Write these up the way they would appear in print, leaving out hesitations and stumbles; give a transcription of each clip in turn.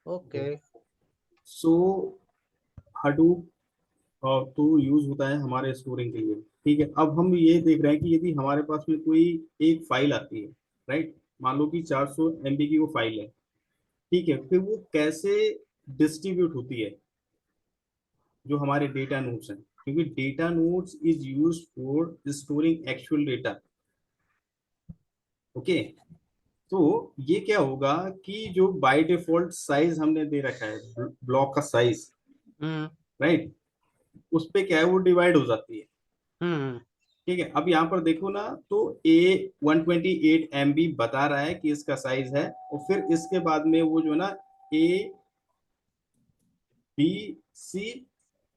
Okay. सो Hadoop तो use होता है हमारे स्टोरिंग के लिए। ठीक है, अब हम ये देख रहे हैं कि यदि हमारे पास में कोई एक फाइल आती है, राइट, मान लो कि 400 MB की वो फाइल है। ठीक है, फिर वो कैसे डिस्ट्रीब्यूट होती है, जो हमारे डेटा नोड्स हैं, क्योंकि data nodes is use for storing actual data. Okay, तो ये क्या होगा कि जो बाय डिफॉल्ट साइज हमने दे रखा है, ब्लॉक का साइज, हम्म राइट, उस पे क्या है, वो डिवाइड हो जाती है। हम्म ठीक है, अब यहाँ पर देखो ना, तो ए 128 MB बता रहा है कि इसका साइज है, और फिर इसके बाद में वो जो है ना, ए बी सी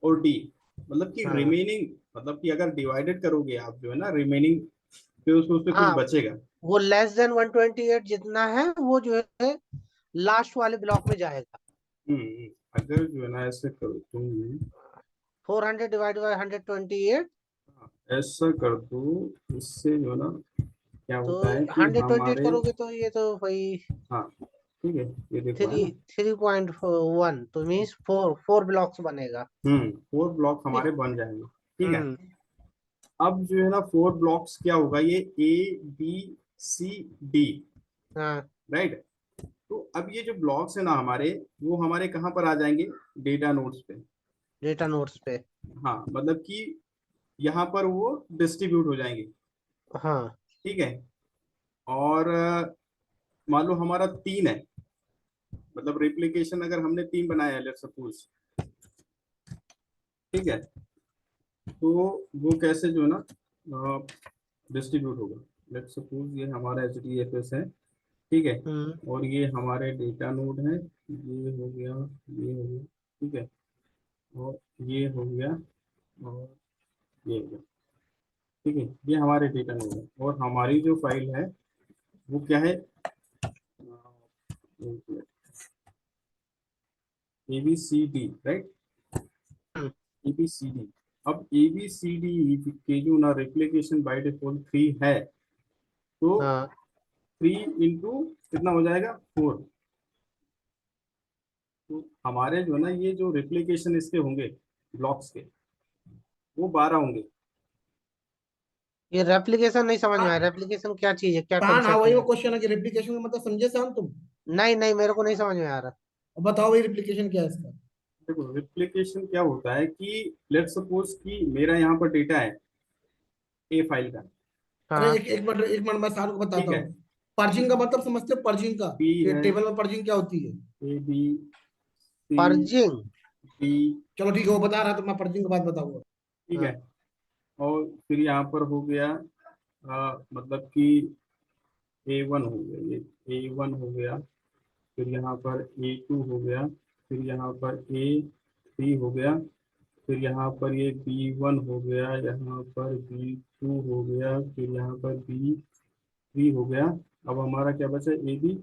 और डी, मतलब कि हाँ रिमेनिंग, मतलब कि अगर डिवाइडेड करोगे आप जो है ना रिमेनिंग, फिर उस पे कुछ हाँ, बचेगा। वो लेस देन 128 जितना है वो जो है लास्ट वाले ब्लॉक में जाएगा। अगर जो है ना ऐसे करो तुम, 400 डिवाइड बाई 128, ऐसा कर दो, इससे जो है ना क्या तो होता है कि 128 हमारे, करोगे तो ये तो भाई हाँ ठीक है, ये देखो है थ्री ना, 3.1, तो मीन्स फोर ब्लॉक्स बनेगा। 4 ब्लॉक ठीक। हमारे बन जाएंगे। ठीक है, हम्म अब जो है ना 4 ब्लॉक्स क्या होगा, ये ए बी सी डी, हाँ, राइट। तो अब ये जो ब्लॉक्स है ना हमारे, वो हमारे कहाँ पर आ जाएंगे, डेटा नोड्स पे। डेटा नोट्स पे। हाँ, मतलब कि यहाँ पर वो डिस्ट्रीब्यूट हो जाएंगे। हाँ ठीक है, और मान लो हमारा 3 है, मतलब रिप्लिकेशन अगर हमने 3 बनाया है, लेट्स सपोज। ठीक है, तो वो कैसे जो है ना डिस्ट्रीब्यूट होगा, लेट्स सपोज ये हमारा HDFS है। ठीक है, हम्म और ये हमारे डेटा नोड है, ये हो गया, ये हो गया। ठीक है, और ये हो गया, और ये हो गया। ठीक है, ये हमारे डेटा नोड है, और हमारी जो फाइल है वो क्या है, ABCD, राइट, हम्म, ABCD। अब ABCD के जो ना रिप्लिकेशन बाय डिफॉल्ट 3 है, तो हाँ, 3 इंटू कितना हो जाएगा, 4। तो हमारे जो है ना ये जो रिप्लिकेशन इसके होंगे ब्लॉक्स के, वो 12 होंगे। ये रेप्लिकेशन नहीं समझ में आया। हाँ रेप्लिकेशन क्या चीज है, क्या हाँ हाँ, कंसेप्ट वही वो है? क्वेश्चन है कि रेप्लिकेशन का मतलब समझे शाम तुम? नहीं नहीं, मेरे को नहीं समझ में आ रहा। अब बताओ भाई रेप्लिकेशन क्या है इसका? देखो, रिप्लिकेशन क्या होता है कि लेट्स सपोज कि मेरा यहाँ पर डेटा है ए फाइल का। अरे हाँ, एक मिनट मैं सार को ठीक बताता है, हूँ। पर्जिंग का मतलब समझते हो? पर्जिंग का बी कि है, टेबल में पर्जिंग क्या होती है? A B C purging. D. चलो ठीक है, वो बता रहा है तो मैं पर्जिंग के बाद बताऊंगा। ठीक है, हाँ और फिर यहाँ पर हो गया, मतलब कि A1 हो गया, ये A1 हो गया, फिर यहाँ पर A2 हो गया, फिर यहाँ पर A3 हो गया, फिर यहाँ पर ये B1 हो गया, यहाँ पर B2 हो गया, फिर यहाँ पर B3 हो गया। अब हमारा क्या बचा, ABC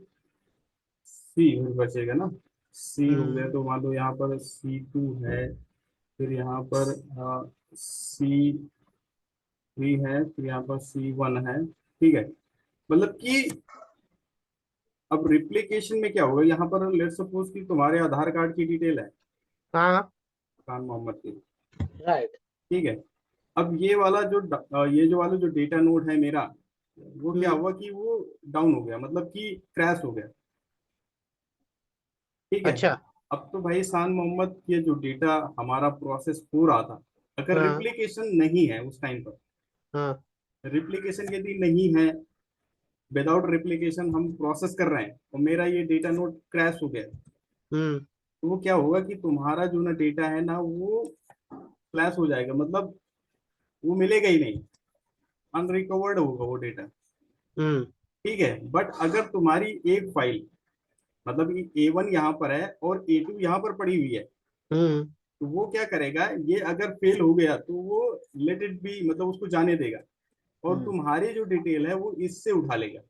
बचेगा ना, सी हो गया, हम्म तो मान लो यहाँ पर C2 है, फिर यहाँ पर C3 है, फिर यहाँ पर C1 है। ठीक है, मतलब कि अब रिप्लिकेशन में क्या होगा, यहाँ पर लेट सपोज कि तुम्हारे आधार कार्ड की डिटेल है, हाँ, खान मोहम्मद की। राइट। ठीक है, अब ये वाला जो ये जो वाला जो डेटा नोड है मेरा, वो क्या हम्म हुआ कि वो डाउन हो गया, मतलब कि क्रैश हो गया। ठीक है, अच्छा। अब तो भाई शान मोहम्मद ये जो डेटा हमारा प्रोसेस हो रहा था, अगर हाँ रिप्लिकेशन नहीं है उस टाइम पर, हाँ, रिप्लिकेशन यदि नहीं है, विदाउट रिप्लिकेशन हम प्रोसेस कर रहे हैं और मेरा ये डेटा नोड क्रैश हो गया, हम्म तो वो क्या होगा कि तुम्हारा जो ना डेटा है ना, वो फ्लैश हो जाएगा, मतलब वो मिलेगा ही नहीं, अनरिकवर्ड होगा वो डेटा। हम्म ठीक है, बट अगर तुम्हारी एक फाइल, मतलब A1 यहाँ पर है और A2 यहाँ पर पड़ी हुई है, हम्म तो वो क्या करेगा, ये अगर फेल हो गया तो वो लेट इट बी, मतलब उसको जाने देगा, और हम्म तुम्हारी जो डिटेल है वो इससे उठा लेगा।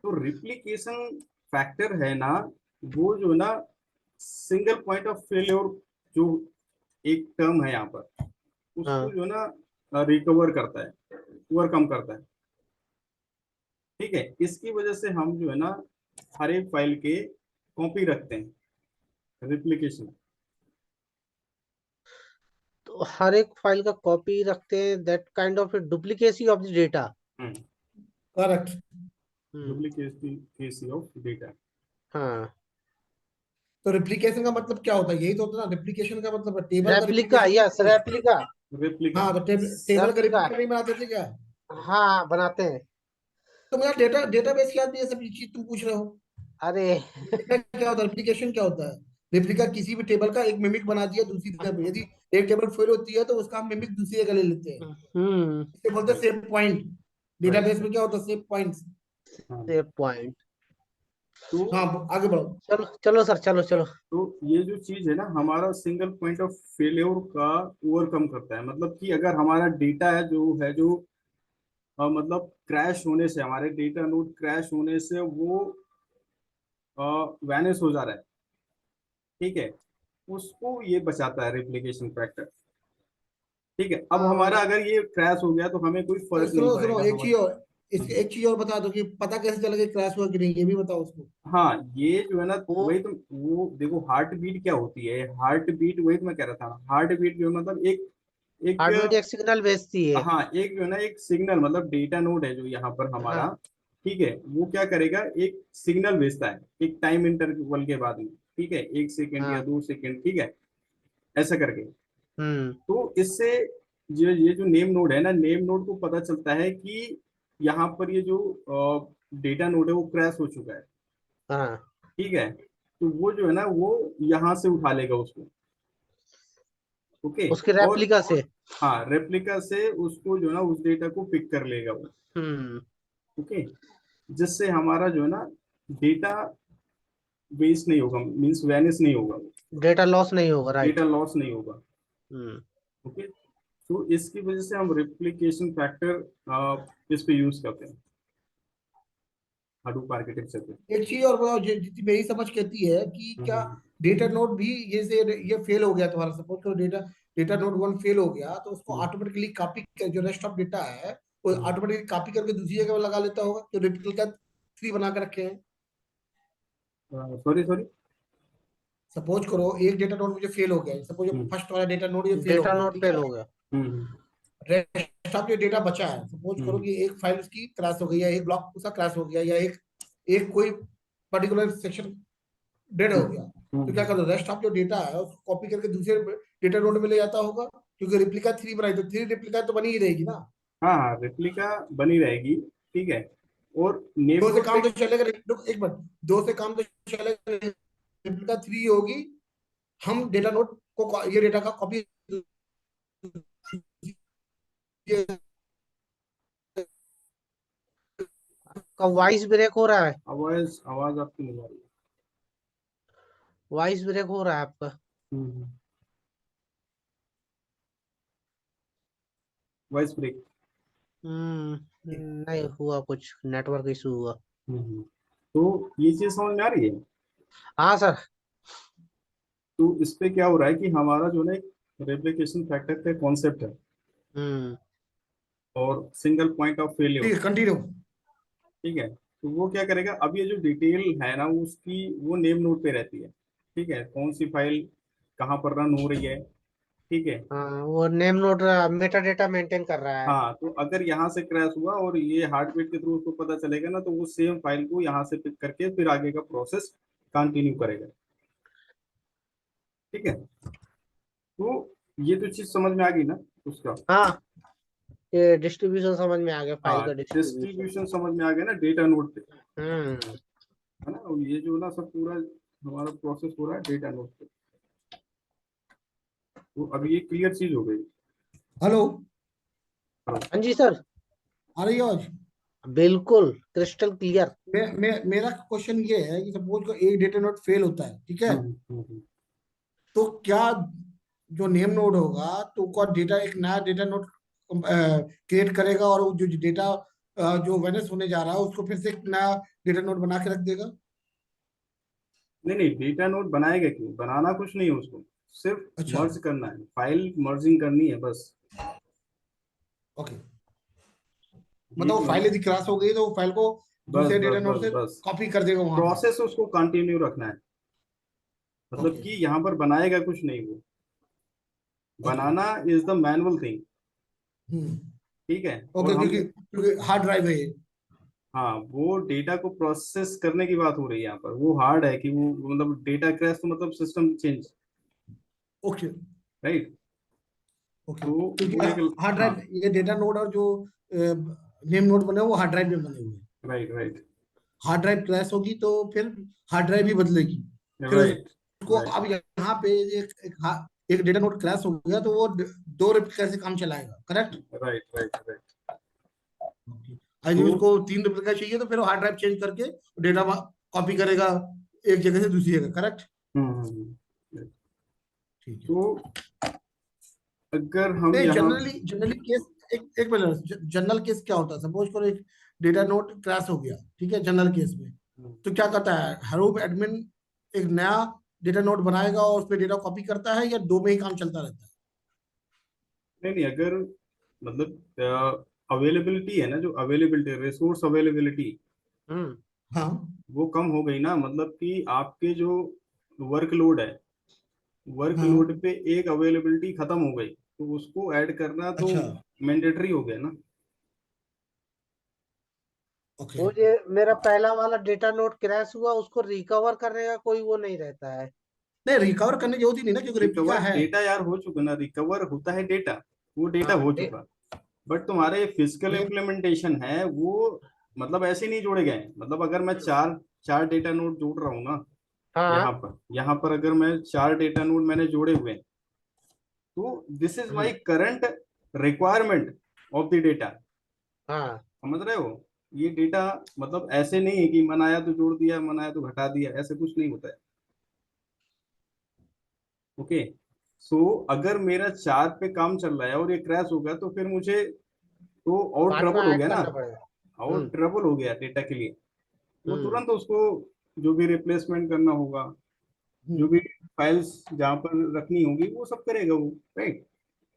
तो रिप्लिकेशन फैक्टर है ना, वो जो ना सिंगल पॉइंट ऑफ फेलियर, जो एक टर्म है यहाँ पर, उसको हाँ, जो ना रिकवर करता है, ओवरकम करता है। ठीक है, इसकी वजह से हम जो है ना हर एक फाइल के कॉपी रखते हैं, रेप्लिकेशन। तो हर एक फाइल का कॉपी रखते हैं, that kind of duplicacy of the data. Correct. Duplicacy of data. हाँ, तो रिप्लिकेशन का मतलब क्या होता है? यही तो होता है ना, रिप्लिकेशन का मतलब टेबल का replica, replication. Yes replica. Replica. हाँ, तो टेबल का रेप्लिका, रिप्लिका नहीं बनाते थे क्या? हाँ बनाते हैं। तो मेरा डेटाबेस क्या ये सब चीज तुम पूछ रहे हो? अरे रेप्लिका क्या होता है? रिप्लिकेशन क्या होता है? रेप्लिका किसी भी टेबल का एक मिमिक बना दिया दूसरी टेबल, यदि एक टेबल फेल होती है तो उसका हम मिमिक दूसरी जगह ले लेते हैं। हम्म, इसे बोलते हैं सेव पॉइंट। राइट, डेटाबेस में क्या होता है? Save points. हाँ। Save point. तो हाँ, आगे बढ़ो। चलो चलो सर, चलो चलो। तो ये जो चीज है ना, हमारा सिंगल पॉइंट ऑफ फेलियर का ओवरकम करता है। मतलब कि अगर हमारा डेटा है जो मतलब क्रैश होने से, हमारे डेटा नोड क्रैश होने से वो वैनिश हो जा रहा है, ठीक है, उसको ये बचाता है रेप्लिकेशन फैक्टर। ठीक है, अब हाँ, हमारा अगर ये क्रैश हो गया तो हमें कोई फर्क नहीं सुनो सुनो, पड़ेगा एक चीज हमारे। और, इसके एक चीज और बता दो कि पता कैसे चलेगा क्रैश हुआ कि नहीं, ये भी बताओ उसको। हाँ, ये जो है ना, वो वही तो, वो देखो हार्ट बीट क्या होती है। हार्ट बीट, वही तो मैं कह रहा था, हार्ट बीट जो है मतलब एक एक हार्टबीट एक सिग्नल भेजती है। हाँ, एक जो है ना, एक सिग्नल, मतलब डेटा नोड है जो यहाँ पर हमारा, हाँ ठीक है, वो क्या करेगा, एक सिग्नल भेजता है एक टाइम इंटरवल के बाद में, ठीक है, 1 सेकंड या हाँ। 2 सेकंड, ठीक है, ऐसा करके। हम्म। तो इससे जो ये जो नेम नोड है ना, नेम नोड को पता चलता है कि यहाँ पर ये जो डेटा नोड है वो क्रैश हो चुका है, हाँ, ठीक है। तो वो जो है ना, वो यहाँ से उठा लेगा उसको, ओके। उसके और रेप्लिका से। हाँ, रेप्लिका से उसको जो है ना, उस डेटा को पिक कर लेगा वो, हम्म। ओके। जिससे हमारा जो है ना, डेटा वेस्ट नहीं होगा, मीन्स वैनिश नहीं होगा, डेटा लॉस नहीं होगा, राइट। डेटा लॉस नहीं होगा, हम्म। ओके। तो इसकी वजह से हम रेप्लिकेशन फैक्टर इस पे यूज करते हैं हडूप आर्किटेक्चर पे। एक चीज और बताओ, जितनी मेरी समझ कहती है कि क्या हम्म, डेटा नोड भी ये फेल हो गया तुम्हारा, सपोज करो data data node one fail हो गया, तो उसको हम्म, ऑटोमेटिकली कॉपी कर, जो रेस्ट ऑफ डेटा है वो हम्म। ऑटोमेटिकली कॉपी करके दूसरी जगह लगा लेता होगा, जो रेप्लिका थ्री बना के रखे हैं। Sorry sorry. सपोज करो एक डेटा नोड मुझे फेल हो गया, सपोज हम्म, फर्स्ट वाला डेटा नोड ये फेल हो डेटा गया, नोट ठीक फेल है। हो गया। हम्म, रेस्ट ऑफ जो डेटा बचा है, सपोज करो हम्म, कि एक फाइल उसकी क्रैश हो गई, या एक ब्लॉक उसका क्रैश हो गया, या एक एक कोई पर्टिकुलर सेक्शन डेड हो हम्म, गया, तो क्या हम्म। करो, रेस्ट ऑफ जो डेटा है उसको कॉपी करके दूसरे डेटा नोड में ले जाता होगा, क्योंकि रिप्लिका थ्री बनाई तो थ्री रिप्लिका तो बनी ही रहेगी ना। हाँ हाँ, रेप्लिका बनी रहेगी, ठीक है। और नेम दो से नोड पे। काम तो चलेगा, रुक एक मिनट, दो से काम तो चलेगा, रिप्लिका थ्री होगी, हम डेटा नोड को ये डेटा का कॉपी का वॉइस ब्रेक हो रहा है। आवाज आवाज आपकी नहीं आ रही। वॉइस ब्रेक हो रहा है आपका। हम्म, वॉइस ब्रेक। नहीं हुआ, कुछ नेटवर्क इशू हुआ। तो ये चीज समझ में आ रही है। हाँ सर। तो इस पे क्या हो रहा है कि हमारा जो ना एक रेप्लिकेशन फैक्टर का कॉन्सेप्ट है, हम्म। और सिंगल पॉइंट ऑफ फेलियर, ठीक है, कंटिन्यू। ठीक है। तो वो क्या करेगा, अब ये जो डिटेल है ना, उसकी वो नेम नोड पे रहती है, ठीक है, कौन सी फाइल कहाँ पर रन हो रही है, ठीक है। हाँ, वो name node Meta data maintain कर रहा है। हाँ, तो अगर यहाँ से क्रैश हुआ और ये हार्टबीट के थ्रू उसको पता चलेगा ना, तो वो सेम फाइल को यहाँ से पिक करके फिर आगे का प्रोसेस कंटिन्यू करेगा, ठीक है। तो ये तो चीज समझ में आ गई ना उसका। हाँ, ये डिस्ट्रीब्यूशन समझ में आ गया, फाइल हाँ, का डिस्ट्रीब्यूशन। डिस्ट्रीब्यूशन समझ में आ गया ना डेटा नोड पे, हम्म। है ना। और ये जो ना सब पूरा हमारा प्रोसेस हो रहा है डेटा नोड पे। तो अभी ये क्लियर चीज हो गई। हेलो, हाँ जी सर। आ रही है आज? बिल्कुल क्रिस्टल क्लियर। मेरा क्वेश्चन ये है कि सपोज को एक डेटा नोड फेल होता है, ठीक है, तो क्या जो नेम नोड होगा तो क्या डेटा एक नया डेटा नोड क्रिएट करेगा, और वो जो डेटा जो वेनिस होने जा रहा है उसको फिर से एक नया डेटा नोड बना के रख देगा? नहीं नहीं, डेटा नोड बनाएगा क्यों, बनाना कुछ नहीं है उसको, सिर्फ अच्छा, मर्ज करना है, फाइल मर्जिंग करनी है बस। ओके। ये मतलब वो जो है फाइल ना, यदि क्रैश हो गई तो वो फाइल को बस दूसरे डेटा बस नोड बस से बस, कॉपी कर देगा वहां पे। प्रोसेस उसको कंटिन्यू रखना है, मतलब Okay. कि यहाँ पर बनाएगा कुछ नहीं वो, बनाना इज द मैनुअल थिंग, ठीक है। ओके, और हम, क्योंकि हार्ड ड्राइव है ये। हाँ, वो डेटा को प्रोसेस करने की बात हो रही है यहाँ पर, वो हार्ड है कि वो मतलब डेटा क्रैश तो मतलब system change, okay right. Okay, तो क्योंकि वो एक, हार्ड हाँ, ड्राइव, ये डेटा नोड और जो नेम नोड बने वो हार्ड ड्राइव में बने हुए हैं। Right right hard drive crash होगी तो फिर हार्ड ड्राइव ही बदलेगी। फिर राइट उसको राइट अब यहाँ पे एक डेटा नोड क्रैश हो गया तो वो दो रेप्लिका से काम चलाएगा, करेक्ट? Right right right. यदि तो उसको 3 रेप्लिका चाहिए तो फिर वो हार्ड ड्राइव चेंज करके डेटा कॉपी करेगा एक जगह से दूसरी जगह, करेक्ट? हम्म। ठीक है। तो अगर हम नहीं, यहाँ, जनरली केस, एक मिनट, जनरल केस क्या होता है? सपोज करो एक डेटा नोट क्रैश हो गया, ठीक है, जनरल केस में तो क्या करता है हरूप एडमिन? एक नया डेटा नोट बनाएगा और उसमें डेटा कॉपी करता है, या दो में ही काम चलता रहता है? नहीं नहीं, अगर मतलब अवेलेबिलिटी है ना, जो अवेलेबिलिटी, रिसोर्स अवेलेबिलिटी, हम्म हाँ वो कम हो गई ना, मतलब कि आपके जो वर्कलोड है, हाँ। वर्कलोड पे एक अवेलेबिलिटी खत्म हो गई, तो उसको ऐड करना तो अच्छा। मैंडेटरी हो गया ना। ओके। वो ये मेरा पहला वाला डेटा नोट क्रैश हुआ, उसको रिकवर करने का कोई वो नहीं रहता है। नहीं, रिकवर करने की जरूरत ही नहीं ना, क्योंकि रेप्लिका रिकवर है। डेटा यार हो चुका ना, रिकवर होता है डेटा, वो डेटा हाँ हो चुका। बट तुम्हारा ये फिजिकल ये इम्प्लीमेंटेशन है वो, मतलब ऐसे नहीं जोड़े गए हैं। मतलब अगर मैं चार चार डेटा नोड जोड़ रहा हूँ ना, हाँ। यहाँ पर अगर मैं चार डेटा नोड मैंने जोड़े हुए हैं, तो this is my current requirement of the data, हाँ समझ रहे हो। ये डेटा मतलब ऐसे नहीं है कि मन आया तो जोड़ दिया, मन आया तो घटा दिया, ऐसे कुछ नहीं होता है। ओके, सो अगर मेरा चार पे काम चल रहा है और ये क्रैश हो गया, तो फिर मुझे तो और पांच में ट्रबल हो ऐड गया ना, करना पड़ेगा। और हम्म ट्रबल हो गया डेटा के लिए। वो हम्म तुरंत उसको जो भी रिप्लेसमेंट करना होगा, जो भी फाइल्स जहाँ पर रखनी होगी, वो सब करेगा वो, राइट। ठीक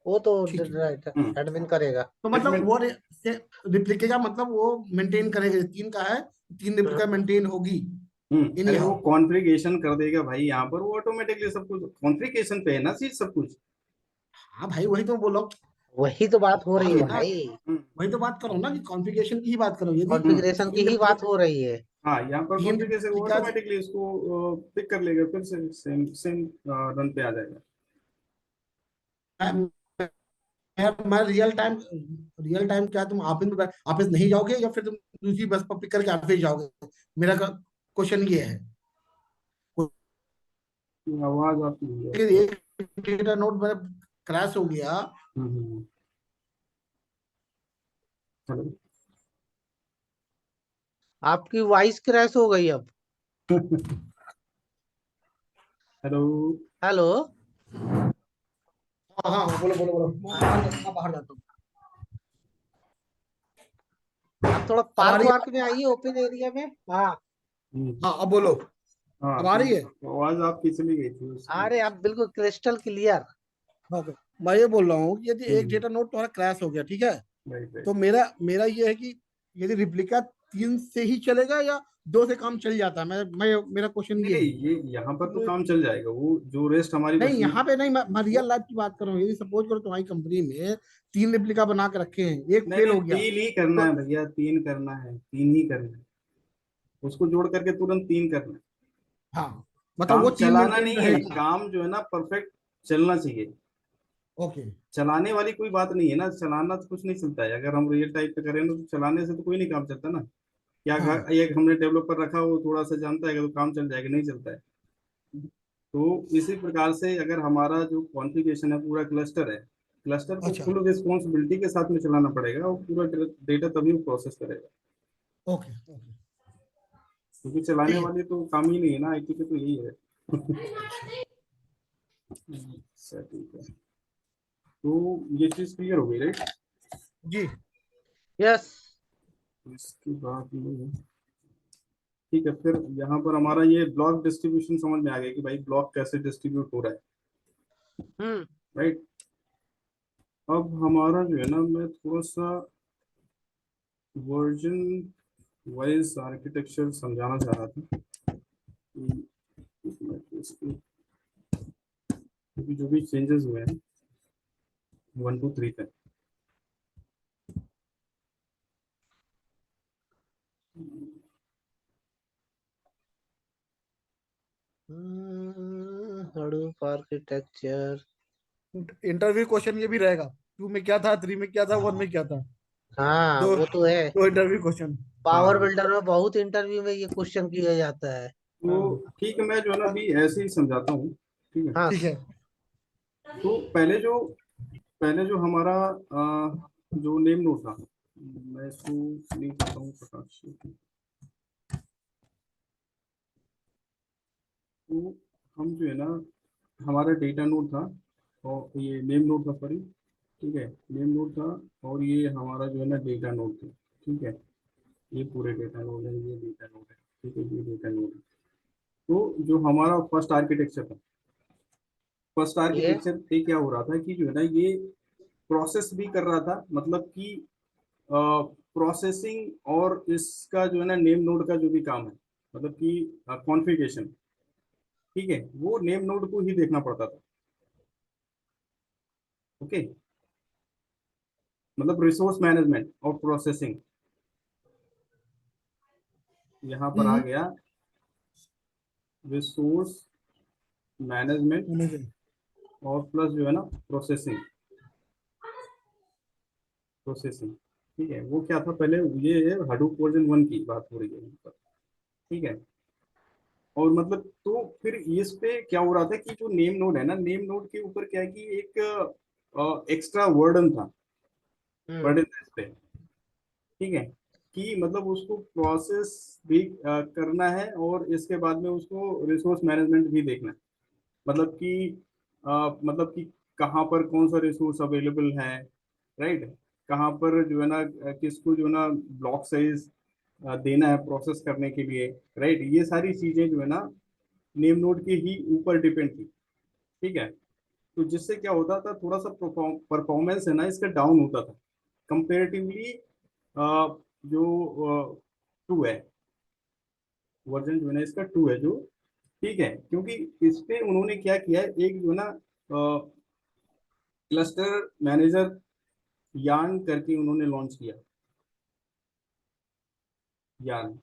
वो तो है। राइट हम्म। एडमिन करेगा। तो मतलब एडमिन, वो रिप्लिका का मतलब वो मेंटेन करेगा, 3 का है, 3 रेप्लिका मेंटेन होगी एनी अरे वो हाउ। कॉन्फ़िगरेशन कर देगा भाई, यहाँ पर वो ऑटोमेटिकली सब कुछ कॉन्फ़िगरेशन पे है ना चीज, सब कुछ। हाँ भाई, वही तो बोलो। वही तो बात हो रही बात है ना, भाई। हम्म वही तो बात करो ना कि कॉन्फ़िगरेशन की ही बात करो। यदि हम्म। कॉन्फ़िगरेशन की 3 ही बात रेप्लिका, हो रही है। हाँ, यहाँ पर 3 कॉन्फ़िगरेशन वो रेप्लिका, ऑटोमेटिकली इसको पिक कर लेगा, फिर से सेम सेम रन पे आ जाएगा। मैं रियल टाइम क्या तुम ऑफिस नहीं जाओगे या फिर तुम दूसरी बस पर पिक करके ऑफिस जाओगे? मेरा क्वेश्चन ये है। आवाज आती है अगर तो। एक डेटा नोट मेरा क्रैश हो गया, हम्म। हेलो। आपकी वॉइस क्रैश हो गई अब। हेलो। हेलो। हाँ हाँ हाँ, बोलो बोलो बोलो, मैं बाहर जाता हूँ। आप थोड़ा अब आ पार्क रही वार्क है? में आइए, ओपन एरिया में। हाँ हाँ, अब बोलो। हाँ, अब आ तो रही है? आवाज आपकी चली गई थी आ उसकी। रहे आप बिल्कुल क्रिस्टल क्लियर। ओके। मैं ये बोल रहा हूँ कि यदि एक हम्म। डेटा नोट तुम्हारा क्रैश हो गया, ठीक है, राइट तो राइट। मेरा मेरा ये है कि यदि रिप्लिका 3 से ही चलेगा या 2 से काम चल जाता है? मैं मेरा क्वेश्चन नहीं ये नहीं, है। ये यहाँ पर तो तो काम चल जाएगा, वो जो रेस्ट हमारी नहीं, बची। यहाँ पे नहीं, मैं वो रियल लाइफ की बात कर रहा हूँ। यदि सपोज करो तुम्हारी कंपनी में 3 रेप्लिका बना के रखे हैं, एक नहीं फेल नहीं, हो गया तीन ही करना तो, है भैया, तीन करना है, तीन ही करना है, उसको जोड़ करके तुरंत तीन करना है। हाँ, मतलब वो काम 3 चलाना मेंटेन नहीं है, रहेगा। काम जो है ना परफेक्ट चलना चाहिए। ओके। चलाने वाली कोई बात नहीं है ना, चलाना तो कुछ नहीं चलता है। अगर हम रियल टाइप पे करें ना, तो चलाने से तो कोई नहीं काम चलता ना। क्या हाँ एक हमने डेवलपर रखा, वो थोड़ा सा जानता है कि तो काम चल जाएगा, नहीं चलता है। तो इसी प्रकार से अगर हमारा जो कॉन्फ़िगरेशन है पूरा क्लस्टर है, क्लस्टर को अच्छा। फुल रिस्पॉन्सिबिलिटी के साथ में चलाना पड़ेगा, और पूरा डेटा तभी प्रोसेस करेगा। Okay okay. क्योंकि चलाने ठीक है। वाले तो काम ही नहीं है ना, आईटी के तो यही है। अच्छा, ठीक है। तो ये चीज क्लियर हो गई, राइट। जी। यस। इसके बाद में, ठीक है, फिर यहाँ पर हमारा ये ब्लॉक डिस्ट्रीब्यूशन समझ में आ गया कि भाई ब्लॉक कैसे डिस्ट्रीब्यूट हो रहा है, हम्म राइट। अब हमारा जो है ना, मैं थोड़ा सा वर्जन वाइज आर्किटेक्चर समझाना चाह रहा था कि एक मिनट, इसको क्योंकि जो भी चेंजेस हुए हैं 1 to 3 तक। Hadoop architecture. इंटरव्यू क्वेश्चन ये भी रहेगा, 2 में क्या था, 3 में क्या था, 1 में क्या था। हाँ दो वो तो है, दो इंटरव्यू क्वेश्चन। पावर हाँ बिल्डर में बहुत इंटरव्यू में ये क्वेश्चन किया जाता है। तो ठीक है, मैं जो है ना अभी ऐसे ही समझाता हूँ। ठीक है, हाँ ठीक है। तो पहले जो हमारा जो नेम नोड था, मैं इसको नहीं करता हूँ प्रकाश से। तो हम जो है ना, हमारा डेटा नोड था और ये नेम नोड था, सॉरी। ठीक है, नेम नोड था और ये हमारा जो है ना डेटा नोड था। ठीक है, ये पूरे डेटा नोड है, ये डेटा नोड है। ठीक है, ये डेटा नोड है। तो जो हमारा फर्स्ट आर्किटेक्चर था, फर्स्ट ये आर्किटेक्चर पे क्या हो रहा था कि जो है ना ये प्रोसेस भी कर रहा था, मतलब कि प्रोसेसिंग और इसका जो है ना नेम नोड का जो भी काम है, मतलब कि कॉन्फ़िगरेशन, ठीक है, वो नेम नोड को ही देखना पड़ता था। ओके, मतलब रिसोर्स मैनेजमेंट और प्रोसेसिंग यहाँ पर आ गया, रिसोर्स मैनेजमेंट मैनेजर। और प्लस जो है ना प्रोसेसिंग। प्रोसेसिंग, ठीक है, वो क्या था पहले, ये हडूप वर्जन 1 की बात हो रही है यहाँ पर। ठीक है, और मतलब तो फिर इस पे क्या हो रहा था कि जो नेम नोड है ना, नेम नोड के ऊपर क्या है कि एक एक्स्ट्रा वर्डन था, वर्डन इस पे। ठीक है, कि मतलब उसको प्रोसेस भी करना है और इसके बाद में उसको रिसोर्स मैनेजमेंट भी देखना है। मतलब कि मतलब कि कहाँ पर कौन सा रिसोर्स अवेलेबल है, राइट, कहाँ पर जो है ना किसको जो है ना ब्लॉक साइज देना है प्रोसेस करने के लिए, राइट, ये सारी चीजें जो है ना नेम नोड के ही ऊपर डिपेंड थी। ठीक है, तो जिससे क्या होता था, थोड़ा सा परफॉर्मेंस है ना इसका डाउन होता था कंपेरेटिवली जो 2 है, वर्जन जो है ना इसका 2 है जो। ठीक है, क्योंकि इस पे उन्होंने क्या किया है, एक जो है ना क्लस्टर मैनेजर यान करके उन्होंने लॉन्च किया, यान,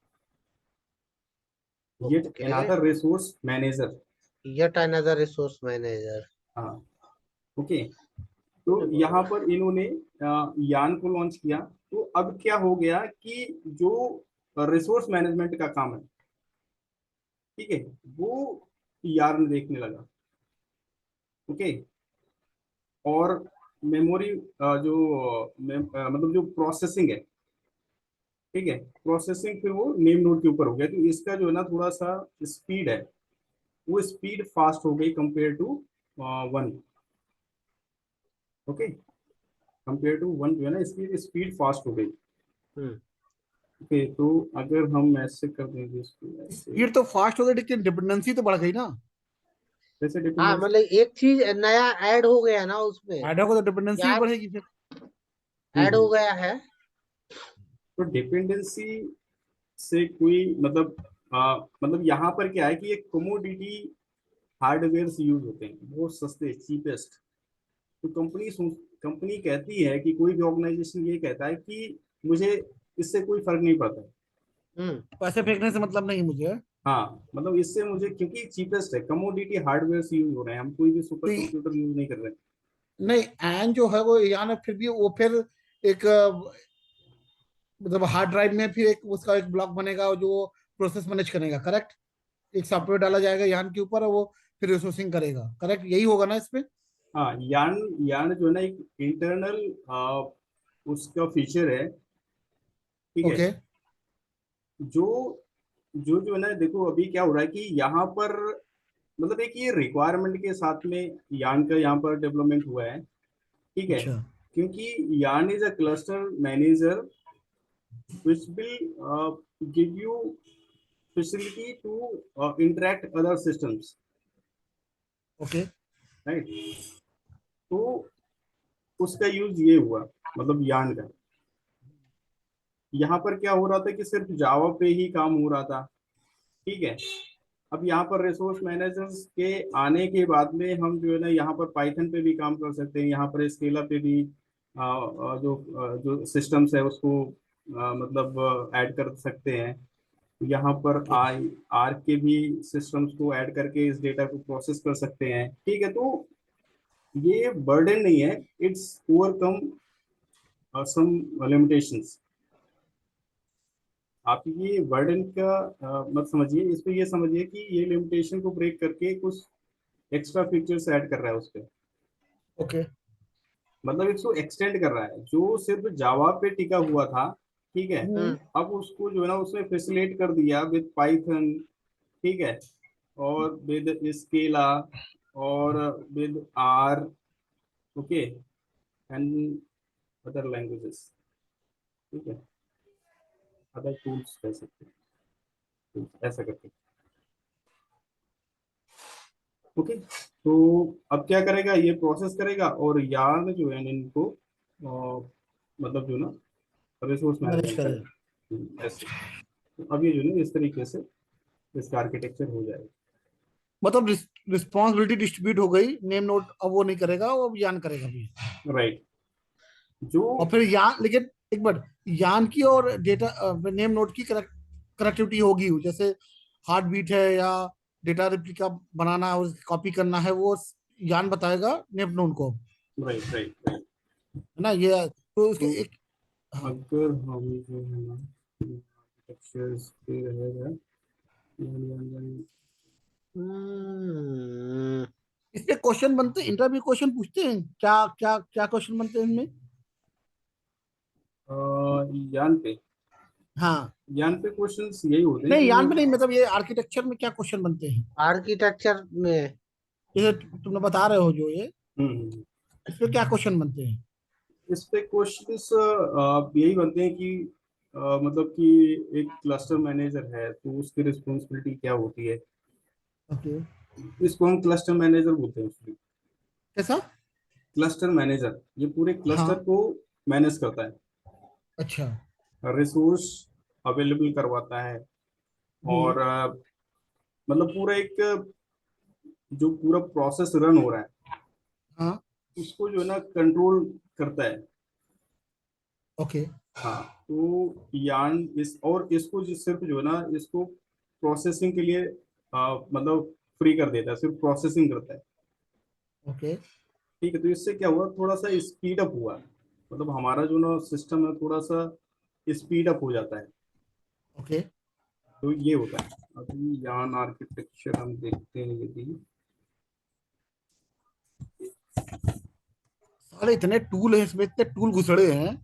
yet okay, another resource manager. yet another resource manager। हाँ, ओके, तो यहाँ पर इन्होंने यान को लॉन्च किया। तो अब क्या हो गया कि जो रिसोर्स मैनेजमेंट का काम है, ठीक है, वो यार्न देखने लगा। ओके, और मेमोरी मतलब जो प्रोसेसिंग है, ठीक है, प्रोसेसिंग फिर वो नेम नोड के ऊपर हो गया। तो इसका जो है ना थोड़ा सा स्पीड है, वो स्पीड फास्ट हो गई compare to 1। Okay, compare to 1 जो है ना इसकी स्पीड फास्ट हो गई। हम्म ओके, तो अगर हम ऐसे कर देंगे इसको ऐसे, स्पीड तो फास्ट हो गई, लेकिन डिपेंडेंसी तो बढ़ गई ना। जैसे हाँ डिपेंडेंसी। मतलब एक चीज नया ऐड हो गया ना उसमें। ऐड होगा तो डिपेंडेंसी भी क्या बढ़ेगी फिर। ऐड हो गया है? तो डिपेंडेंसी से कोई मतलब मतलब यहाँ पर क्या है कि एक कमोडिटी हार्डवेयर यूज होते हैं, बहुत सस्ते, चीपेस्ट। तो कंपनी कहती है कि कोई भी ऑर्गेनाइजेशन ये कहता है कि मुझे इससे कोई फर्क नहीं पड़ता है। हम्म पैसे फेंकने से मतलब नहीं मुझे। हाँ, मतलब इससे मुझे, क्योंकि चीपेस्ट है, कमोडिटी हार्डवेयर यूज हो रहे हैं, हम कोई भी सुपर तो कंप्यूटर यूज नहीं कर रहे हैं। नहीं, एन जो है वो यानी फिर भी वो फिर एक मतलब हार्ड ड्राइव में फिर एक उसका एक ब्लॉक बनेगा जो प्रोसेस मैनेज करेगा, करेक्ट। एक सॉफ्टवेयर डाला जाएगा यान के ऊपर और वो फिर रिसोर्सिंग करेगा, करेक्ट, यही होगा ना इसमें। हाँ, यान यान जो है ना एक इंटरनल उसका फीचर है। ठीक है, ओके। जो जो जो है ना, देखो अभी क्या हो रहा है कि यहाँ पर मतलब एक ये रिक्वायरमेंट के साथ में यान का यहाँ पर डेवलपमेंट हुआ है। ठीक है, अच्छा। क्योंकि यान is a cluster manager which will give you facility to interact other systems, okay. right? तो उसका यूज ये हुआ, मतलब यान का। यहाँ पर क्या हो रहा था कि सिर्फ जावा पे ही काम हो रहा था। ठीक है, अब यहाँ पर रिसोर्स मैनेजर्स के आने के बाद में हम जो है ना यहाँ पर पाइथन पे भी काम कर सकते हैं, यहाँ पर स्केला पे भी जो सिस्टम्स है उसको मतलब ऐड कर सकते हैं। यहाँ पर आर के भी सिस्टम्स को ऐड करके इस डेटा को प्रोसेस कर सकते हैं। ठीक है, तो ये बर्डन नहीं है, इट्स ओवरकम सम लिमिटेशंस। आप ये बर्डन का मत समझिए, इस पे ये समझिए कि ये लिमिटेशन को ब्रेक करके कुछ एक्स्ट्रा फीचर्स ऐड कर रहा है उस पे। ओके मतलब इसको एक्सटेंड कर रहा है, जो सिर्फ जावा पे टिका हुआ था, ठीक है, अब उसको जो है ना उसमें फैसिलिटेट कर दिया विद पाइथन, ठीक है, और विद स्केला और with R, okay, and other languages, ठीक है, अदर टूल्स कह सकते हैं, ऐसा करके। ओके, तो अब क्या करेगा, ये प्रोसेस करेगा और यार जो है इनको मतलब जो ना रिसोर्स मैनेज मैनेजमेंट करें। करेगा ऐसे। तो अब ये जो है इस तरीके से इसका आर्किटेक्चर हो जाएगा। मतलब रिस्पॉन्सिबिलिटी डिस्ट्रीब्यूट हो गई, नेम नोड अब वो नहीं करेगा, वो अब यान करेगा भी। राइट, जो और फिर यान, लेकिन एक बार यान की और डेटा नेम नोड की कनेक्टिविटी होगी, जैसे हार्ट बीट है या डेटा रिप्लिका बनाना है और कॉपी करना है, वो यान बताएगा नेम नोड को, राइट राइट राइट। है ना? ये तो उसके तो एक, हाँ। अगर हम जो है ना आर्किटेक्चर्स पे रहेगा, इस पे क्वेश्चन बनते हैं, इंटरव्यू क्वेश्चन पूछते हैं, क्या क्या क्या क्वेश्चन बनते हैं इनमें? यान पे, हाँ, यान पे क्वेश्चंस यही होते हैं नहीं यान में कि नहीं, मतलब ये आर्किटेक्चर में क्या क्वेश्चन बनते हैं? आर्किटेक्चर में जैसे तुमने बता रहे हो जो ये, हम्म, इस पे क्या क्वेश्चन बनते हैं? इस पे क्वेश्चंस यही बनते हैं कि मतलब कि एक क्लस्टर मैनेजर है तो उसकी रिस्पॉन्सिबिलिटी क्या होती है। ओके, इसको हम क्लस्टर मैनेजर बोलते हैं। कैसा? क्लस्टर मैनेजर ये पूरे हाँ, क्लस्टर को मैनेज करता है, अच्छा। रिसोर्स अवेलेबल करवाता है, हम्म। और मतलब पूरा एक जो पूरा प्रोसेस रन हो रहा है हाँ, उसको जो है ना कंट्रोल करता है। ओके, हाँ, तो यान इस और इसको सिर्फ जो है ना इसको प्रोसेसिंग के लिए मतलब फ्री कर देता है, सिर्फ प्रोसेसिंग करता है। ओके, ठीक है, तो इससे क्या हुआ, थोड़ा सा स्पीड अप हुआ, मतलब हमारा जो ना सिस्टम है थोड़ा सा स्पीड अप हो जाता है। ओके। तो ये होता है। अभी यान आर्किटेक्चर हम देखते हैं, यदि सारे इतने टूल हैं इसमें, इतने टूल घुसड़े हैं।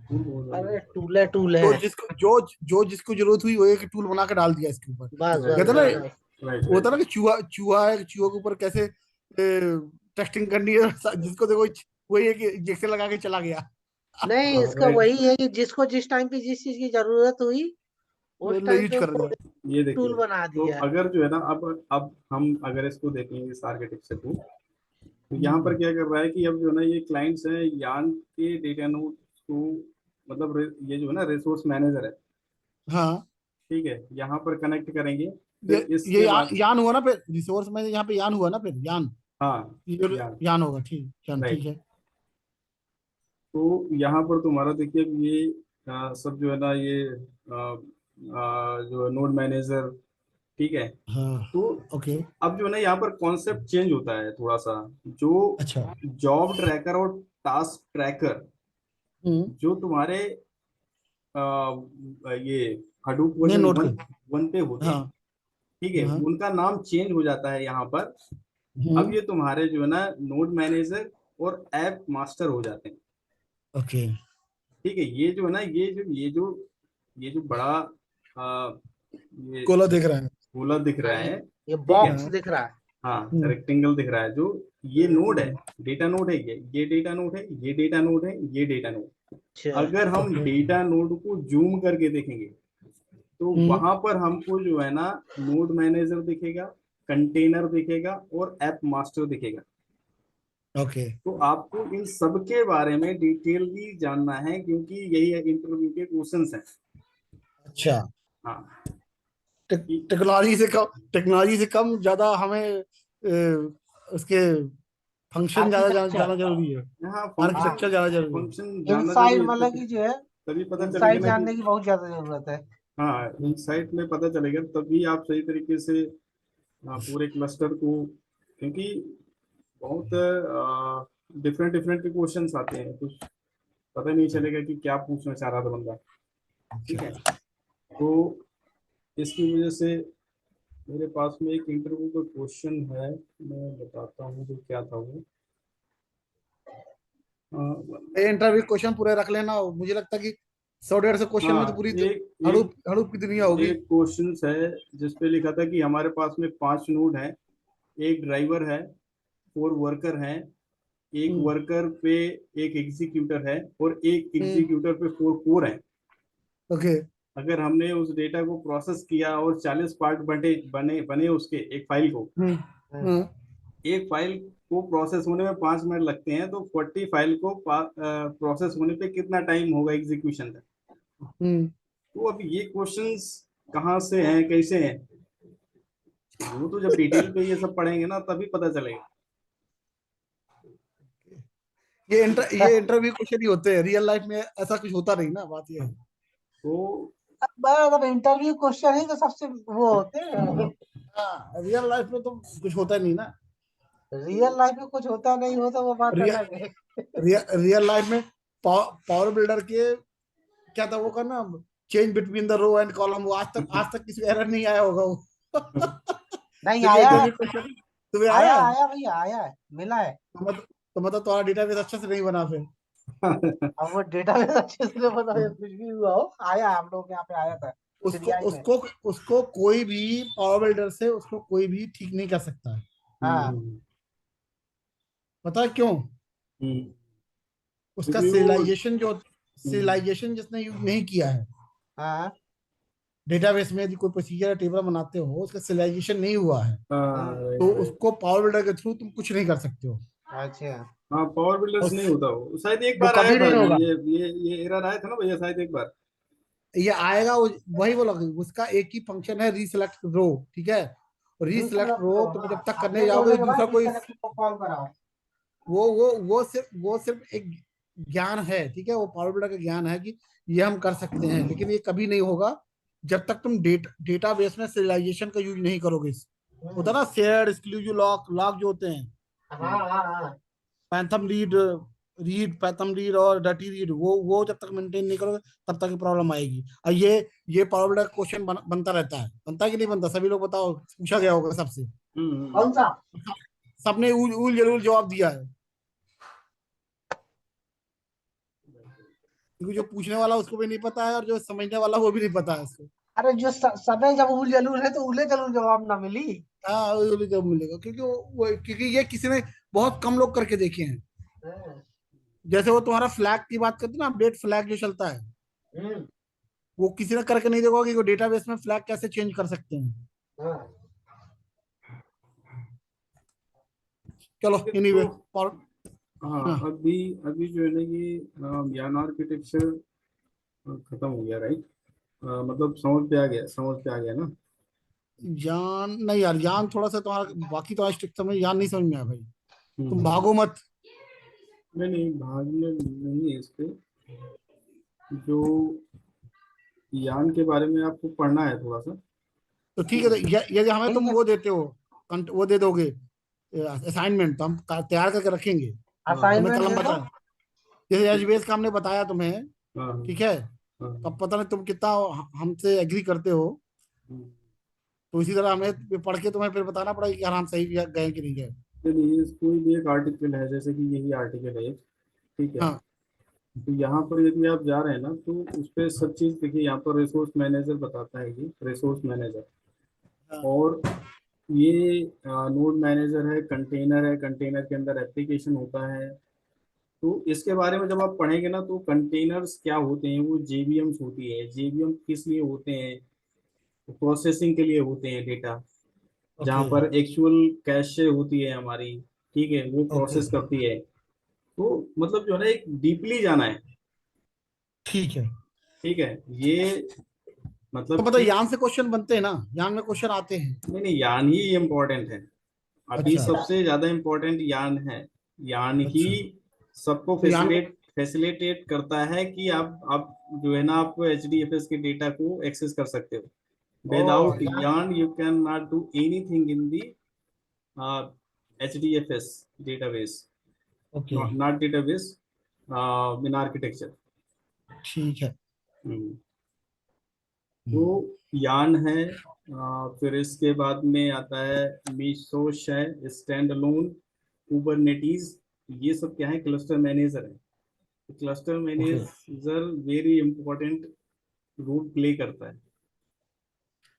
टूल बहुत अरे ज्यादा टूल जो है। जिसको जो जिसको जरूरत हुई वो एक टूल बना के डाल दिया इसके ऊपर। बस है। बस कहते ना, बस बस। राइट वो होता राइट ना कि चूहा चूहा है, चूहे के ऊपर कैसे टेस्टिंग करनी है, जिसको देखो वही है कि इंजेक्शन लगा के चला गया। नहीं, इसका राइट। वही है कि जिसको जिस टाइम पे जिस चीज की जरूरत हुई वो उस टाइम यूज पे कर उसको दिया। ये देखिए, टूल बना तो दिया। अगर जो है ना अब हम अगर इसको देखेंगे इस आर्किटेक्चर को, तो यहाँ पर हम्म। क्या कर रहा है कि अब जो है ना ये क्लाइंट्स हैं यान के डेटा नोड को, मतलब ये जो है ना रिसोर्स मैनेजर है, हाँ, ठीक है, यहाँ पर कनेक्ट करेंगे, ये फिर ये इसके बाद यान हुआ ना फिर रिसोर्स में, यहाँ पे यान हुआ ना फिर यान, हाँ ये जो यान, यान होगा, ठीक, यान, ठीक राइट। है। तो यहाँ पर तुम्हारा देखिए कि ये सब जो है ना ये जो नोड मैनेजर, ठीक है, हाँ, तो ओके, अब जो है ना यहाँ पर कॉन्सेप्ट चेंज होता है थोड़ा सा। जो अच्छा। जॉब ट्रैकर और टास्क ट्रैकर हम्म। जो तुम्हारे ये Hadoop name version note one के, वन पे होते हाँ, हैं, ठीक है, हाँ। उनका नाम चेंज हो जाता है यहाँ पर। अब हम्म। ये तुम्हारे जो है ना नोड मैनेजर और ऐप मास्टर हो जाते हैं। ओके, ठीक है, ये जो है ना ये जो बड़ा ये गोला देख रहा है। गोला दिख हाँ, रहा है, ये ठीक है, बॉक्स हाँ। दिख रहा है। हाँ, हम्म। रेक्टेंगल दिख रहा है, जो ये नोड है, डेटा नोड है, ये डेटा नोड है, ये डेटा नोड है, ये डेटा नोड। अच्छा। अगर हम ओके। डेटा नोड को जूम करके देखेंगे तो हम्म। वहां पर हमको जो है ना नोड मैनेजर दिखेगा, कंटेनर दिखेगा और ऐप मास्टर दिखेगा। ओके। तो आपको इन सब के बारे में डिटेलली जानना है, क्योंकि यही इंटरव्यू के क्वेश्चंस हैं। अच्छा, हाँ, कि टेक्नोलॉजी से कम ज्यादा हमें उसके फंक्शन ज्यादा जाना जरूरी है, हाँ आर्किटेक्चर ज्यादा जरूरी है। फंक्शन जानना इनसाइड जरूरी है, मतलब कि जो है तभी पता चलेगा इनसाइड ना कि जानने की बहुत ज्यादा जरूरत है। हाँ इनसाइट में पता चलेगा, तभी आप सही तरीके से पूरे क्लस्टर को, क्योंकि बहुत डिफरेंट डिफरेंट के क्वेश्चंस आते हैं, कुछ पता नहीं चलेगा कि क्या पूछना चाह रहा था बंदा। ठीक है, तो इसकी वजह से मेरे पास में एक इंटरव्यू का क्वेश्चन है, मैं बताता हूँ कि क्या था वो। इंटरव्यू क्वेश्चन पूरे रख लेना, मुझे लगता है कि 100-150 क्वेश्चन में तो हाँ पूरी एक हड़ूप एक हड़ूप की दुनिया होगी। एक क्वेश्चन है जिसपे लिखा था कि हमारे पास में 5 नोड है, एक ड्राइवर है, 4 वर्कर हैं, एक हम्म वर्कर पे एक एग्जीक्यूटर है, और एक हम्म एग्जीक्यूटर पे 4 कोर है। ओके। अगर हमने उस डेटा को प्रोसेस किया और 40 पार्ट बने बने बने उसके एक फाइल को, हम्म हम्म, हम्म एक फाइल को प्रोसेस होने में 5 मिनट लगते हैं, तो 40 फाइल को प्रोसेस होने पे कितना टाइम होगा एग्जीक्यूशन का। हम्म। तो अब ये क्वेश्चंस कहाँ से हैं, कैसे हैं, वो तो जब डिटेल पे ये सब पढ़ेंगे ना तभी पता चलेगा। ये इंटरव्यू क्वेश्चन ही होते हैं, रियल लाइफ में ऐसा कुछ होता नहीं ना, बात ये है। तो अगर इंटरव्यू क्वेश्चन ही तो सबसे वो होते हैं। हाँ, रियल लाइफ में तो कुछ होता नहीं ना। रियल लाइफ में कुछ होता नहीं होता वो बात रियल अलग है। रियल लाइफ में पावर बिल्डर के क्या था वो करना, change between the row and column, वो आज तक किसी एरर नहीं आया होगा वो। नहीं क्योंकि आया है, इंटरव्यू क्वेश्चन तुम्हें आया आया है। आया भैया आया है, मिला है। तो मतलब तुम्हारा डेटाबेस अच्छे से नहीं बना फिर। अब वो डेटाबेस अच्छे से पता है, कुछ भी हुआ हो, आया है, हम लोग के यहाँ पे आया था उसको सीरियाई में। उसको उसको कोई भी पावर बिल्डर से उसको कोई भी ठीक नहीं कर सकता है। हाँ पता है क्यों? हम्म, उसका क्योंकि वो सिरिलाइजेशन जिसने यूज नहीं किया है हाँ डेटाबेस में, यदि कोई प्रोसीजर या टेबल बनाते हो उसका सिरिलाइजेशन नहीं हुआ है, तो राइट राइट। उसको पावर बिल्डर के थ्रू तुम कुछ नहीं कर सकते हो। अच्छा। हाँ पावर बिल्डर्स और नहीं होता, वो शायद एक वो बार आया कभी था, नहीं होगा। ये एरर आया था ना भैया शायद एक बार। ये आएगा वही बोला, उसका एक ही फंक्शन है, रीसिलेक्ट रो। ठीक है, रीसिलेक्ट रीसेलेक्ट रो रो, तुम हाँ जब तक करने अपडेट जाओगे होने तो के दूसरा बाद कोई, रीसेलेक्ट को कॉल कराओ। वो सिर्फ एक ज्ञान है। ठीक है, वो पावर बिल्डर का ज्ञान है कि ये हम कर सकते हैं, लेकिन ये कभी नहीं होगा जब तक तुम डेटाबेस में serialization का यूज नहीं करोगे। होता हम्म, ना शेयर्ड एक्सक्लूसिव लॉक जो होते हैं, हाँ हाँ हाँ। पैंथम पैंथम रीड और डर्टी रीड, वो जब तक मेंटेन नहीं करोगे तब तक प्रॉब्लम आएगी। और ये पावर बिल्डर क्वेश्चन बनता रहता है, बनता है कि नहीं बनता, सभी लोग बताओ, पूछा गया होगा सबसे, कौन सा? सबने उल जरूर जवाब दिया है, क्योंकि जो पूछने वाला उसको भी नहीं पता है और जो समझने वाला वो भी नहीं पता है उसको। अरे जो समय जब उल जलूल है तो उले जलूल जवाब ना मिली। हाँ, वो भी जवाब मिलेगा, क्योंकि क्योंकि ये किसी ने बहुत कम लोग करके देखे हैं। हाँ, जैसे वो तुम्हारा फ्लैग की बात करते हैं ना, अपडेट फ्लैग जो चलता है, हम्म, वो किसी ने करके नहीं देखा कि वो डेटाबेस में फ्लैग कैसे चेंज कर सकते हैं। हाँ। चलो ठीक है, एनीवे, तो और हाँ हाँ, अभी अभी जो है ना ये यान आर्किटेक्चर खत्म हो गया, राइट। मतलब समझ पे आ गया ना। जान नहीं यार, जान थोड़ा सा तुम्हारा, बाकी तो स्ट्रिक्ट समझ, जान नहीं समझ में आया भाई। तुम हम्म। भागो मत। नहीं नहीं भागने नहीं है इस पे, जो यान के बारे में आपको पढ़ना है थोड़ा सा। तो ठीक है, तो यदि हमें ठीक तुम है। वो देते हो, वो दे दोगे असाइनमेंट, तो हम तैयार करके रखेंगे। हाँ हाँ तुम्हें असाइनमेंट कल हम दे दो। बता, जैसे एचबीएस का हमने बताया तुम्हें, हाँ ठीक है, हाँ तो अब पता नहीं तुम कितना हमसे एग्री करते हो। हाँ। तो इसी तरह हमें पढ़ के तुम्हें फिर बताना पड़ेगा कि यार हम सही गए कि नहीं गए। चलिए कोई भी एक आर्टिकल है, जैसे कि यही आर्टिकल है, ठीक है। हाँ तो यहाँ पर यदि आप जा रहे हैं ना तो उस पर सब चीज़ देखिए, यहाँ पर रिसोर्स मैनेजर बताता है, ये रिसोर्स मैनेजर, हाँ और ये नोड मैनेजर है, कंटेनर के अंदर एप्लीकेशन होता है। तो इसके बारे में जब आप पढ़ेंगे ना, तो कंटेनर्स क्या होते हैं, वो जेवीएम्स होती है, जेवीएम किस लिए होते हैं, प्रोसेसिंग के लिए होते हैं डेटा, जहाँ ओके पर एक्चुअल कैशे होती है हमारी, ठीक है, वो ओके प्रोसेस करती है। तो मतलब जो है ना एक डीपली जाना है, ठीक है। ठीक है। ये मतलब तो मतलब कि यान से क्वेश्चन बनते हैं ना, यान में क्वेश्चन आते हैं। नहीं नहीं, यान ही इम्पोर्टेंट है अभी, अच्छा सबसे ज्यादा इम्पोर्टेंट यान है। यान ही अच्छा। सबको तो यान फैसिलिटेट करता है कि आप जो है ना, आप HDFS के डेटा को एक्सेस कर सकते हो। ओ विदाउट यान, यान you can not do anything in the HDFS database, okay not database, in architecture। ठीक है। तो यान है। फिर इसके बाद में आता है मीसोश है, स्टैंड अलोन, कुबरनेटीज। ये सब क्या है, क्लस्टर मैनेजर है। Cluster okay manager very important role play करता है।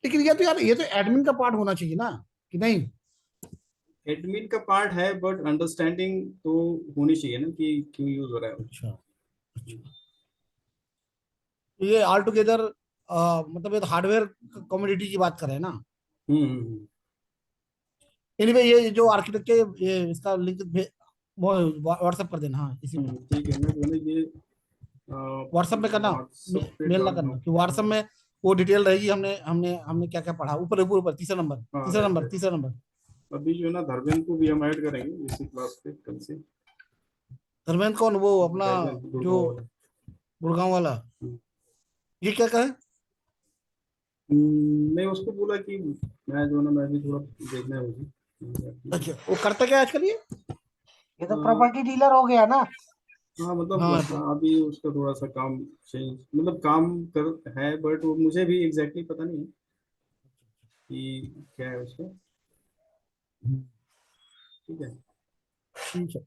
लेकिन ये तो यार, ये तो एडमिन का पार्ट होना चाहिए ना, कि नहीं? एडमिन का पार्ट है, बट अंडरस्टैंडिंग तो होनी चाहिए ना कि क्यों यूज हो रहा है वो। अच्छा अच्छा। तो ये ऑल टुगेदर मतलब ये तो हार्डवेयर कमोडिटी की बात कर रहे हैं ना। हम्म। एनीवे ये जो आर्किटेक्ट के ये इसका लिंक वो व्हाट्सएप कर देना, हाँ इसी पे। ठीक है, मैं जो है ना ये व्हाट्सएप में करना, व्हाट्सएप पे मेल ना डाल रहा करना, हूँ। कि व्हाट्सएप में वो डिटेल रहेगी, हमने हमने हमने क्या क्या पढ़ा। ऊपर ऊपर ऊपर तीसरा नंबर, हाँ तीसरा राइट नंबर, राइट। तीसरा नंबर। अभी जो है ना धर्मेंद्र को भी हम ऐड करेंगे इसी क्लास पे कल से। धर्मेंद्र कौन, वो अपना धर्मेंद्र जो गुड़गांव वाला। गुड़गांव वाला? हम्म। ये क्या कहे? मैं उसको बोला कि मैं जो है ना, मैं भी थोड़ा देखना है मुझे। अच्छा, वो करता क्या है आजकल ये? ये तो प्रॉपर्टी डीलर हो गया ना। हाँ मतलब हाँ हाँ, अभी उसका थोड़ा सा काम चेंज, मतलब काम कर है, बट वो मुझे भी एग्जैक्टली पता नहीं है कि क्या है उसका। ठीक है। ठीक है।